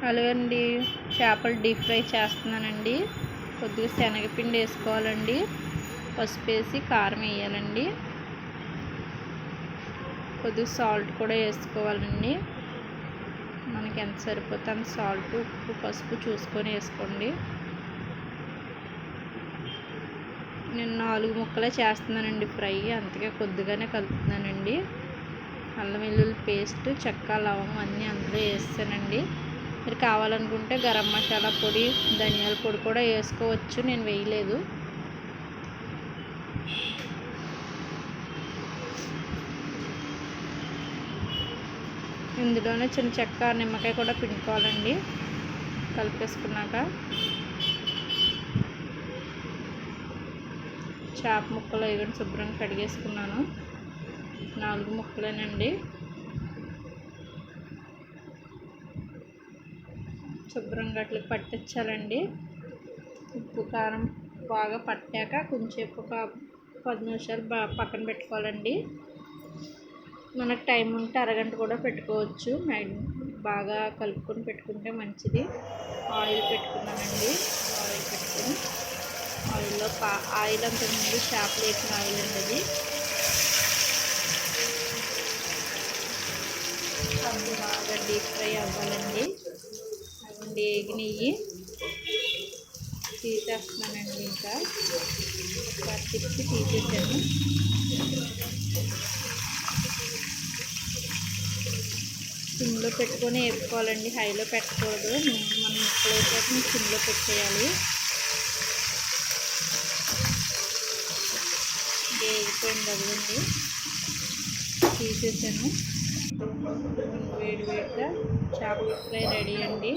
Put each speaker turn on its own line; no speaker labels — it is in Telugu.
అలాగండి చేపలు డీప్ ఫ్రై చేస్తున్నానండి. కొద్దిగా శనగపిండి వేసుకోవాలండి, పసుపు వేసి కారం వేయాలండి, కొద్దిగా సాల్ట్ కూడా వేసుకోవాలండి. మనకి ఎంత సరిపోతే అంత సాల్ట్, ఉప్పు, పసుపు చూసుకొని వేసుకోండి. నేను 4 ముక్కలే చేస్తున్నానండి ఫ్రై, అందుకే కొద్దిగానే కలుపుతున్నానండి. అల్లం వెల్లుల్లి పేస్ట్, చెక్క, లవంగం అన్నీ అందులో వేస్తానండి. మీరు కావాలనుకుంటే గరం మసాలా పొడి, ధనియాల పొడి కూడా వేసుకోవచ్చు, నేను వేయలేదు. ఇందులోనే చిన్న చెక్క, నిమ్మకాయ కూడా పిండుకోవాలండి కలిపేసుకున్నాక. చేప ముక్కలు ఇవన్నీ శుభ్రంగా కడిగేసుకున్నాను. 4 ముక్కలేనండి. శుభ్రంగా అట్లకి పట్టించాలండి. ఉప్పు కారం బాగా పట్టాక కొంచెంసేపు ఒక 10 నిమిషాలు పక్కన పెట్టుకోవాలండి. మనకు టైం ఉంటే అరగంట కూడా పెట్టుకోవచ్చు. బాగా కలుపుకొని పెట్టుకుంటే మంచిది. ఆయిల్ పెట్టుకున్నానండి. ఆయిల్ పెట్టుకొని ఆయిల్లో ఆయిల్ అంతకుముందు చేపలు వేసిన ఆయిల్ అండి అది బాగా డీప్ ఫ్రై అవ్వాలండి. అవి నెయ్యి తీసేస్తున్నానండి. ఇంకా తిప్పి తీసేసాను. సిమ్లో పెట్టుకొని వేపుకోవాలండి, హైలో పెట్టకూడదు. మనం ముక్కలు వేసాక సిమ్లో పెట్టేయాలి. వేగిపోయింది అవ్వండి, తీసేసాను. వేడి వేడిగా చేపల ఫ్రై రెడీ అండి.